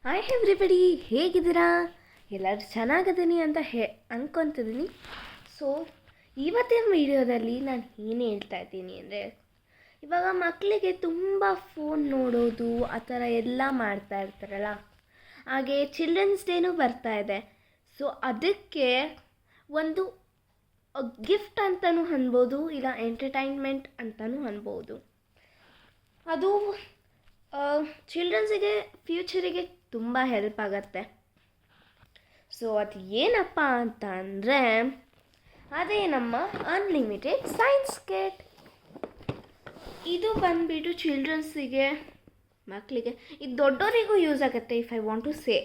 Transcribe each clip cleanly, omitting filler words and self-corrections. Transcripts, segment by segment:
Hi everybody, ಹೇಗಿದ್ದೀರಾ? ಎಲ್ಲರೂ ಚೆನ್ನಾಗಿದ್ದೀನಿ ಅಂತ ಅಂದ್ಕೊತಿದ್ದೀನಿ. ಸೊ ಇವತ್ತಿನ ವಿಡಿಯೋದಲ್ಲಿ ನಾನು ಏನು ಹೇಳ್ತಾ ಇದ್ದೀನಿ ಅಂದರೆ, ಇವಾಗ ಮಕ್ಕಳಿಗೆ ತುಂಬ ಫೋನ್ ನೋಡೋದು ಆ ಥರ ಎಲ್ಲ ಮಾಡ್ತಾ ಇರ್ತಾರಲ್ಲ. ಹಾಗೆ ಚಿಲ್ಡ್ರನ್ಸ್ ಡೇನೂ ಬರ್ತಾ ಇದೆ. ಸೊ ಅದಕ್ಕೆ ಒಂದು ಗಿಫ್ಟ್ ಅಂತಲೂ ಅನ್ಬೋದು, ಇಲ್ಲ ಎಂಟರ್ಟೈನ್ಮೆಂಟ್ ಅಂತಲೂ ಅನ್ಬೋದು. ಅದು ಚಿಲ್ಡ್ರನ್ಸಿಗೆ ಫ್ಯೂಚರಿಗೆ ತುಂಬ ಹೆಲ್ಪ್ ಆಗುತ್ತೆ. ಸೊ ಅದು ಏನಪ್ಪ ಅಂತ ಅಂದರೆ, ಅದೇ ನಮ್ಮ ಅನ್ಲಿಮಿಟೆಡ್ ಸೈನ್ಸ್ ಕಿಟ್. ಇದು ಬಂದುಬಿಟ್ಟು ಚಿಲ್ಡ್ರನ್ಸಿಗೆ, ಮಕ್ಕಳಿಗೆ, ಇದು ದೊಡ್ಡವರಿಗೂ ಯೂಸ್ ಆಗುತ್ತೆ. If I want to say,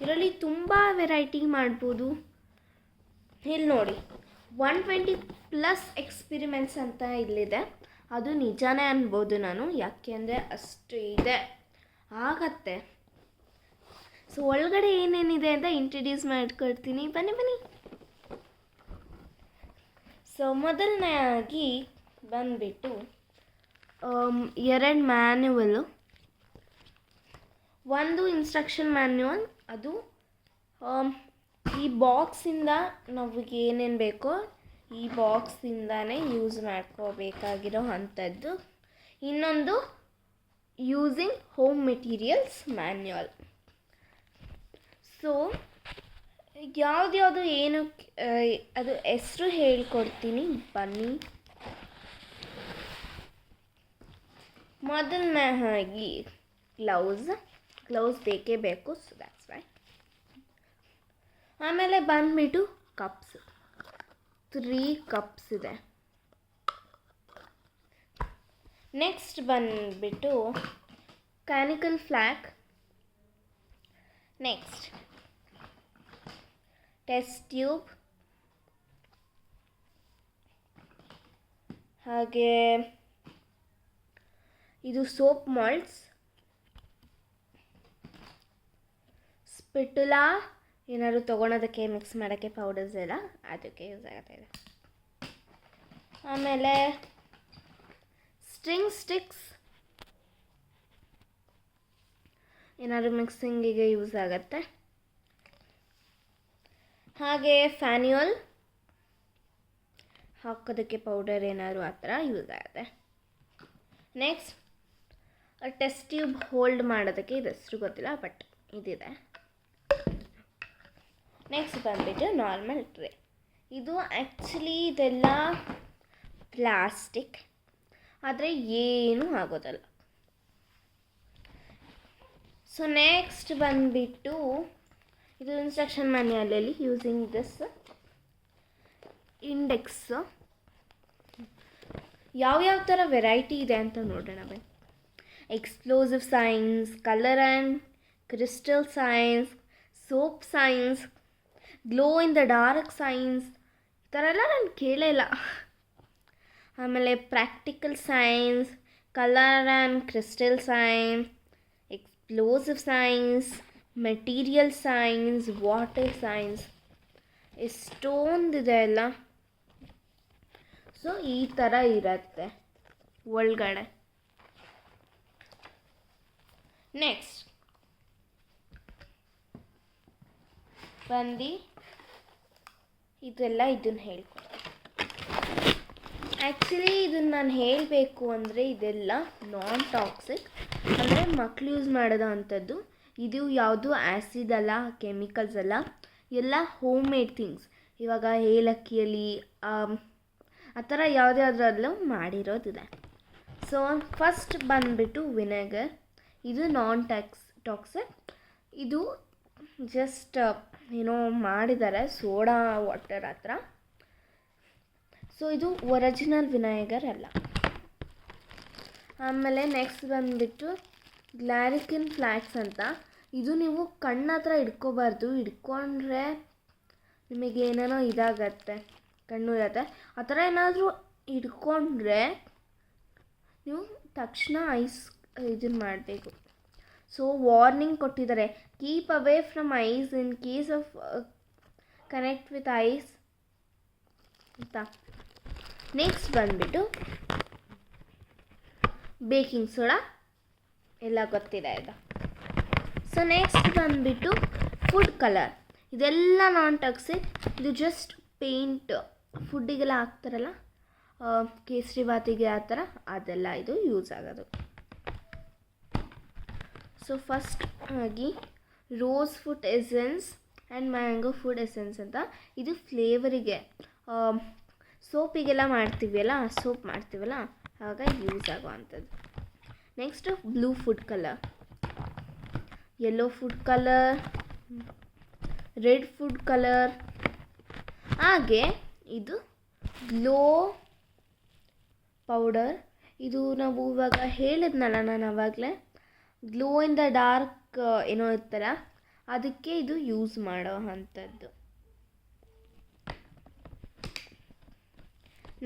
ಇದರಲ್ಲಿ ತುಂಬ ವೆರೈಟಿ ಮಾಡ್ಬೋದು. ಇಲ್ಲಿ ನೋಡಿ, 120+ ಎಕ್ಸ್ಪಿರಿಮೆಂಟ್ಸ್ ಅಂತ ಇಲ್ಲಿದೆ. ಅದು ನಿಜಾನೇ ಅನ್ಬೋದು ನಾನು, ಯಾಕೆ ಅಂದರೆ ಅಷ್ಟು ಇದೆ ಆಗತ್ತೆ. ಸೊ ಒಳಗಡೆ ಏನೇನಿದೆ ಅಂತ ಇಂಟ್ರಡ್ಯೂಸ್ ಮಾಡ್ಕೊಳ್ತೀನಿ, ಬನ್ನಿ. ಸೊ ಮೊದಲನೇಯಾಗಿ ಬಂದುಬಿಟ್ಟು 2 ಮ್ಯಾನ್ಯುವಲ್ಲು, ಒಂದು ಇನ್ಸ್ಟ್ರಕ್ಷನ್ ಮ್ಯಾನ್ಯುವಲ್. ಅದು ಈ ಬಾಕ್ಸಿಂದ ನಮಗೆ ಏನೇನು ಬೇಕೋ ಈ ಬಾಕ್ಸಿಂದನೇ ಯೂಸ್ ಮಾಡ್ಕೋಬೇಕಾಗಿರೋ ಅಂಥದ್ದು. ಇನ್ನೊಂದು using home materials manual. So ಯಾವ್ದ್ಯಾವುದು ಏನು ಅದು ಹೆಸರು ಹೇಳ್ಕೊಡ್ತೀನಿ, ಬನ್ನಿ. ಮೊದಲನೇದಾಗಿ ಗ್ಲೌಸ್ ಬೇಕೇ ಬೇಕು, ಸೊ ದ್ಯಾಟ್ಸ್ ವೈ. ಆಮೇಲೆ ಬಂದುಬಿಟ್ಟು ಕಪ್ಸ್, 3 ಕಪ್ಸ್ ಇದೆ. ನೆಕ್ಸ್ಟ್ ಬಂದುಬಿಟ್ಟು ಕ್ಯಾನಿಕಲ್ ಫ್ಲ್ಯಾಗ್. ನೆಕ್ಸ್ಟ್ ಟೆಸ್ಟ್ ಟ್ಯೂಬ್, ಹಾಗೆ ಇದು ಸೋಪ್ ಮಾಲ್ಟ್ಸ್, ಸ್ಪಿಟುಲಾ, ಏನಾದ್ರು ತೊಗೊಳೋದಕ್ಕೆ ಮಿಕ್ಸ್ ಮಾಡೋಕ್ಕೆ ಪೌಡರ್ಸ್ ಎಲ್ಲ ಅದಕ್ಕೆ ಯೂಸ್ ಆಗುತ್ತೆ ಇದು. ಆಮೇಲೆ ಸ್ಟ್ರಿಂಗ್ ಸ್ಟಿಕ್ಸ್, ಏನಾದ್ರು ಮಿಕ್ಸಿಂಗಿಗೆ ಯೂಸ್ ಆಗುತ್ತೆ. ಹಾಗೆ ಫ್ಯಾನ್ಯುಯಲ್, ಹಾಕೋದಕ್ಕೆ ಪೌಡರ್ ಏನಾದ್ರು ಆ ಥರ ಯೂಸ್ ಆಗುತ್ತೆ. ನೆಕ್ಸ್ಟ್ ಟೆಸ್ಟ್ ಟ್ಯೂಬ್ ಹೋಲ್ಡ್ ಮಾಡೋದಕ್ಕೆ, ಇದು ಹೆಸರು ಗೊತ್ತಿಲ್ಲ ಬಟ್ ಇದಿದೆ. ನೆಕ್ಸ್ಟ್ ಬಂದುಬಿಟ್ಟು ನಾರ್ಮಲ್ ಟ್ರೇ. ಇದು ಆ್ಯಕ್ಚುಲಿ ಇದೆಲ್ಲ ಪ್ಲಾಸ್ಟಿಕ್, ಆದರೆ ಏನೂ ಆಗೋದಲ್ಲ. ಸೊ ನೆಕ್ಸ್ಟ್ ಬಂದುಬಿಟ್ಟು ಇದು ಇನ್ಸ್ಟ್ರಕ್ಷನ್ ಮ್ಯಾನ್ಯುವಲಲ್ಲಿ ಯೂಸಿಂಗ್ ದಿಸ್ ಇಂಡೆಕ್ಸ್. ಯಾವ್ಯಾವ ಥರ ವೆರೈಟಿ ಇದೆ ಅಂತ ನೋಡೋಣ ಬನ್ನಿ. Explosive science, colour and crystal science, soap science, glow in the dark science, ಈ ಥರ ಎಲ್ಲ ನಾನು ಕೇಳೇ ಇಲ್ಲ. ಆಮೇಲೆ practical science, colour and crystal science, explosive science, material science, water science, ಎಷ್ಟೊಂದಿದೆ ಎಲ್ಲ. ಸೊ ಈ ಥರ ಇರುತ್ತೆ ಒಳಗಡೆ. ನೆಕ್ಸ್ಟ್ ಬಂದು ಇದನ್ನು ಹೇಳ್ಕೊಡ್ತೀನಿ. ಆ್ಯಕ್ಚುಲಿ ಇದನ್ನು ನಾನು ಹೇಳಬೇಕು ಅಂದರೆ, ಇದೆಲ್ಲ ನಾನ್ ಟಾಕ್ಸಿಕ್, ಅಂದರೆ ಮಕ್ಕಳು ಯೂಸ್ ಮಾಡೋದು ಅಂಥದ್ದು. ಇದು ಯಾವುದು ಆ್ಯಸಿಡ್ ಅಲ್ಲ, ಕೆಮಿಕಲ್ಸ್ ಅಲ್ಲ, ಎಲ್ಲ ಹೋಮ್ ಮೇಡ್ ಥಿಂಗ್ಸ್. ಇವಾಗ ಏಲಕ್ಕಿಯಲ್ಲಿ ಆ ಥರ ಯಾವುದ್ಯಾವುದ್ರಲ್ಲೂ ಮಾಡಿರೋದಿದೆ. ಸೊ ಫಸ್ಟ್ ಬಂದುಬಿಟ್ಟು ವಿನೆಗರ್. ಇದು ನಾನ್ ಟಾಕ್ಸಿಕ್. ಇದು ಜಸ್ಟ್ ಏನೋ ಮಾಡಿದ್ದಾರೆ, ಸೋಡಾ ವಾಟರ್ ಆ ಥರ. ಸೊ ಇದು ಒರಿಜಿನಲ್ ವಿನೆಗರ್ ಅಲ್ಲ. ಆಮೇಲೆ ನೆಕ್ಸ್ಟ್ ಬಂದುಬಿಟ್ಟು ಗ್ಲಾರಿಕಿನ್ ಫ್ಲ್ಯಾಕ್ಸ್ ಅಂತ. ಇದು ನೀವು ಕಣ್ಣ ಹತ್ರ ಇಟ್ಕೋಬಾರ್ದು, ಇಟ್ಕೊಂಡ್ರೆ ನಿಮಗೇನೇನೋ ಇದಾಗತ್ತೆ, ಕಣ್ಣು ಇರುತ್ತೆ. ಆ ಥರ ಏನಾದರೂ ಇಟ್ಕೊಂಡ್ರೆ ನೀವು ತಕ್ಷಣ ಇದನ್ನು ಮಾಡಬೇಕು. ಸೊ ವಾರ್ನಿಂಗ್ ಕೊಟ್ಟಿದ್ದಾರೆ, keep away from ice in case of connect with ice ಅಂತ. ನೆಕ್ಸ್ಟ್ ಬಂದುಬಿಟ್ಟು ಬೇಕಿಂಗ್ ಸೋಡಾ, ಎಲ್ಲ ಗೊತ್ತಿದೆ ಇದು. ಸೊ ನೆಕ್ಸ್ಟ್ ಬಂದುಬಿಟ್ಟು ಫುಡ್ ಕಲರ್. ಇದೆಲ್ಲ ನಾನ್ ಟಾಕ್ಸಿಕ್. ಇದು ಜಸ್ಟ್ ಪೇಂಟ್, ಫುಡ್ಡಿಗೆಲ್ಲ ಹಾಕ್ತಾರಲ್ಲ, ಕೇಸರಿ ಬಾತಿಗೆ ಆ ಥರ, ಅದೆಲ್ಲ ಇದು ಯೂಸ್ ಆಗೋದು. ಸೊ ಫಸ್ಟ್ ಆಗಿ rose food essence and mango food essence ಅಂತ. ಇದು ಫ್ಲೇವರಿಗೆ, ಸೋಪಿಗೆಲ್ಲ ಮಾಡ್ತೀವಲ್ಲ, ಸೋಪ್ ಮಾಡ್ತೀವಲ್ಲ ಆಗ ಯೂಸ್ ಆಗುವಂಥದ್ದು. Next blue food colour, yellow food colour, red food colour. ಹಾಗೆ ಇದು ಗ್ಲೋ ಪೌಡರ್. ಇದು ನಾವು ಇವಾಗ ಹೇಳಿದ್ನಲ್ಲ ನಾನು ಆವಾಗಲೇ, ಗ್ಲೋ ಇನ್ ದ ಡಾರ್ಕ್ ಏನೋ ಇರ್ತಾರ, ಅದಕ್ಕೆ ಇದು ಯೂಸ್ ಮಾಡೋ ಅಂಥದ್ದು.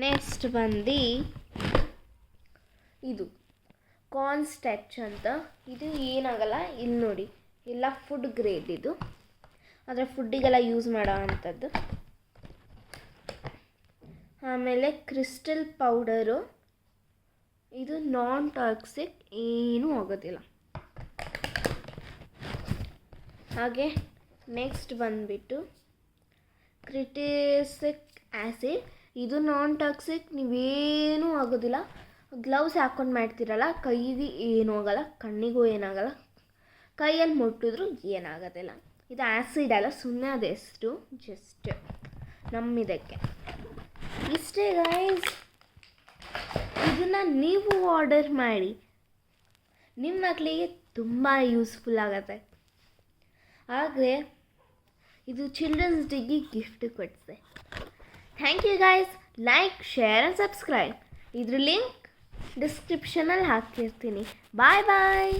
ನೆಕ್ಸ್ಟ್ ಬಂದು ಇದು ಕಾನ್ಸ್ಟ್ಯಾಚ್ ಅಂತ. ಇದು ಏನಾಗಲ್ಲ, ಇಲ್ಲಿ ನೋಡಿ ಎಲ್ಲ ಫುಡ್ ಗ್ರೇಡ್ ಇದು, ಆದರೆ ಫುಡ್ಡಿಗೆಲ್ಲ ಯೂಸ್ ಮಾಡೋ ಅಂಥದ್ದು. ಆಮೇಲೆ ಕ್ರಿಸ್ಟಲ್ ಪೌಡರು, ಇದು ನಾನ್ ಟಾಕ್ಸಿಕ್, ಏನೂ ಆಗೋದಿಲ್ಲ. ಹಾಗೆ ನೆಕ್ಸ್ಟ್ ಬಂದುಬಿಟ್ಟು ಕ್ರಿಟಿಸಿಕ್ ಆ್ಯಸಿಡ್. ಇದು ನಾನ್ ಟಾಕ್ಸಿಕ್, ನೀವೇನೂ ಆಗೋದಿಲ್ಲ. ಗ್ಲೌಸ್ ಹಾಕ್ಕೊಂಡು ಮಾಡ್ತೀರಲ್ಲ, ಕೈಗೆ ಏನೂ ಆಗೋಲ್ಲ, ಕಣ್ಣಿಗೂ ಏನಾಗಲ್ಲ, ಕೈಯಲ್ಲಿ ಮುಟ್ಟಿದ್ರೂ ಏನಾಗೋದಿಲ್ಲ. ಇದು ಆ್ಯಸಿಡ್ ಅಲ್ಲ, ಸುಮ್ಮನೆ ಅದು ಹೆಸರು, ಜಸ್ಟ್ ನಮ್ಮಿದಕ್ಕೆ ಇಷ್ಟೇ ಗೈಸ್. ಇದನ್ನು ನೀವು ಆರ್ಡರ್ ಮಾಡಿ, ನಿಮ್ಮ ಮಕ್ಕಳಿಗೆ ತುಂಬ ಯೂಸ್ಫುಲ್ ಆಗುತ್ತೆ. ಹಾಗೆ ಇದು ಚಿಲ್ಡ್ರನ್ಸ್ ಡೇಗೆ ಗಿಫ್ಟ್ ಕೊಡ್ತೆ. Thank you guys. Like, share and subscribe. ಇದ್ರ ಲಿಂಕ್ ಡಿಸ್ಕ್ರಿಪ್ಷನಲ್ಲಿ ಹಾಕಿರ್ತೀನಿ. ಬಾಯ್ ಬಾಯ್.